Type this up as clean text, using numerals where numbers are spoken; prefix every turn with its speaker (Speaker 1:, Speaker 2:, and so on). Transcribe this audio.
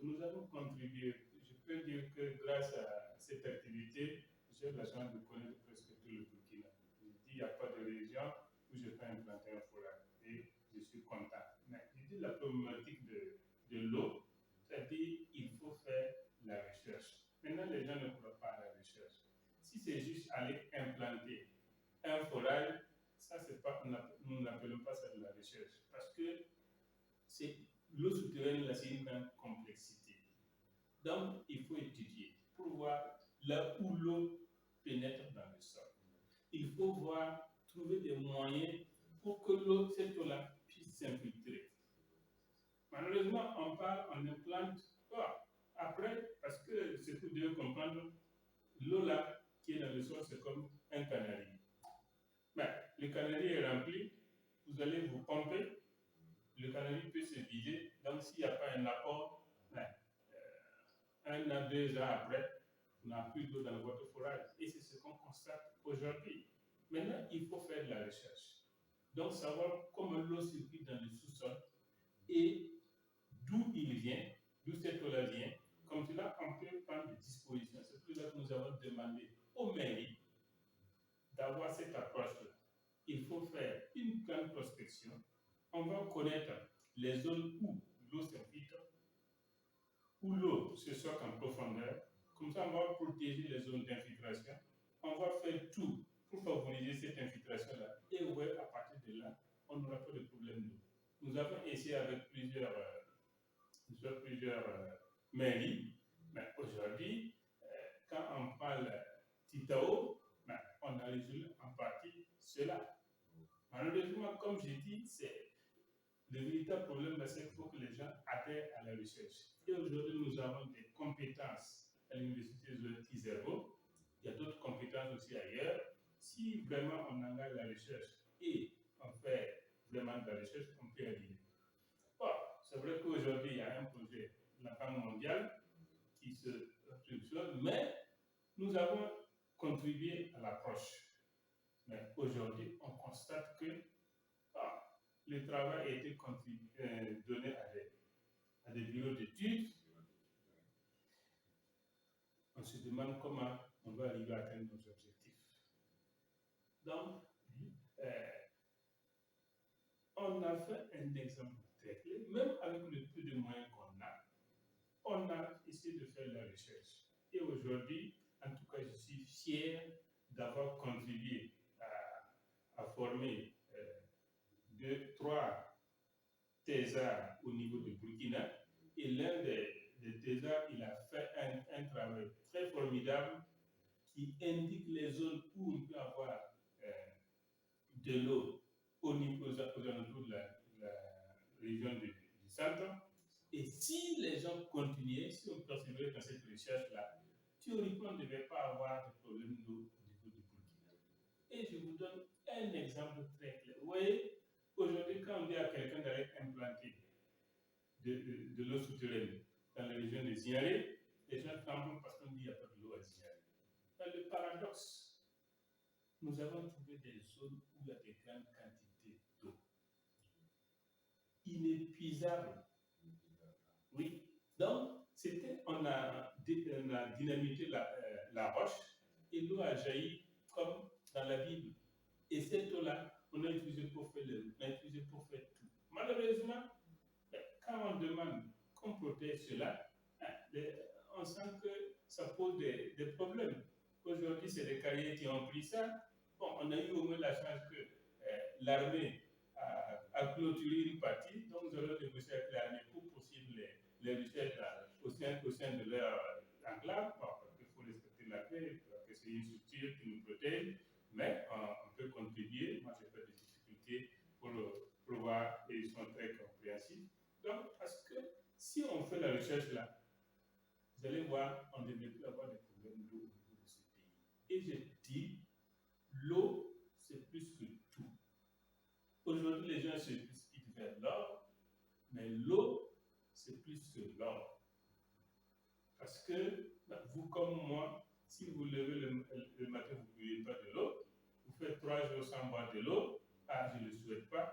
Speaker 1: nous avons contribué. Je peux dire que grâce à cette activité, j'ai la chance de connaître presque tout le Burkina. Je dis, il n'y a pas de région où je peux implanter un fourrage et je suis content. Mais je dis la problématique de l'eau, c'est-à-dire il faut faire la recherche. Maintenant, les gens ne croient pas à la recherche. Si c'est juste aller implanter un forage, ça, c'est pas, nous n'appelons pas ça de la recherche. Parce que c'est l'eau souterraine, là, c'est une grande complexité. Donc, il faut étudier pour voir là où l'eau pénètre dans le sol. Il faut voir, trouver des moyens pour que l'eau, cette eau-là, puisse s'infiltrer. Malheureusement, on parle, on implante. Après, parce que ce que vous devez comprendre, l'eau là qui est dans le sol, c'est comme un canari. Mais le canari est rempli, vous allez vous pomper, le canari peut se vider. Donc, s'il n'y a pas un apport, un à 2 ans après, on n'a plus d'eau dans votre forage. Et c'est ce qu'on constate aujourd'hui. Maintenant, il faut faire de la recherche. Donc, savoir comment l'eau circule dans le sous-sol et d'où il vient, d'où cette eau-là vient. Comme cela, on peut prendre des dispositions. C'est pour ça que nous avons demandé aux mairies d'avoir cette approche-là. Il faut faire une grande prospection. On va connaître les zones où l'eau s'infiltre, où l'eau se stocke en profondeur. Comme ça, on va protéger les zones d'infiltration. On va faire tout pour favoriser cette infiltration-là. Et ouais, à partir de là, on n'aura pas de problème d'eau. Nous avons essayé avec plusieurs mairies, mais aujourd'hui, quand on parle Titao, on a résolu en partie cela. Malheureusement, comme j'ai dit, c'est le véritable problème, c'est qu'il faut que les gens adhèrent à la recherche. Et aujourd'hui, nous avons des compétences à l'université de Kizerbo. Il y a d'autres compétences aussi ailleurs. Si vraiment on engage la recherche et on fait vraiment de la recherche, on peut arriver. Bon, c'est vrai qu'aujourd'hui, il y a un projet de la Banque mondiale qui se structure, mais nous avons contribué à l'approche. Mais aujourd'hui, on constate que le travail a été donné à des bureaux d'études. On se demande comment on va arriver à atteindre nos objectifs. Donc, on a fait un exemple très clair, même avec le peu de moyens on a essayé de faire la recherche. Et aujourd'hui, en tout cas, je suis fier d'avoir contribué à former 3 thésards au niveau de Burkina. Et l'un des thésards, il a fait un travail très formidable qui indique les zones où on peut avoir de l'eau au niveau aux alentours de la région du centre. Et si les gens continuaient, si on persévérait dans cette recherche-là, théoriquement, on ne devait pas avoir de problème d'eau au niveau du Burkina. Et je vous donne un exemple très clair. Vous voyez, aujourd'hui, quand on dit à quelqu'un d'aller implanter de l'eau souterraine dans la région de Zignalé, les gens tremblent parce qu'on dit qu'il n'y a pas de l'eau à Zignalé. Dans le paradoxe, nous avons trouvé des zones où il y a des grandes quantités d'eau. Inépuisable. Oui. Donc, on a dynamité la roche et l'eau a jailli comme dans la Bible. Et cette eau-là, on a utilisé pour faire tout. Malheureusement, quand on demande qu'on protège cela, on sent que ça pose des problèmes. Aujourd'hui, c'est les carrières qui ont pris ça. Bon, on a eu au moins la chance que l'armée a clôturé une partie, donc nous allons négocier avec l'armée pour poursuivre les recherches au sein de leur enclave, parce qu'il faut respecter la paix, parce que c'est une structure qui nous protège, mais on peut contribuer. Moi, j'ai pas de difficultés pour voir, et ils sont très compréhensifs. Donc, parce que si on fait la recherche là, vous allez voir, on ne devrait plus avoir de problèmes d'eau au niveau de ce pays. Et je dis, l'eau, c'est plus que tout. Aujourd'hui, les gens se précipitent vers l'or, mais l'eau, c'est plus que l'or. Parce que, vous comme moi, si vous levez le matin, vous ne buvez pas de l'eau, vous faites 3 jours sans boire de l'eau, je ne le souhaite pas,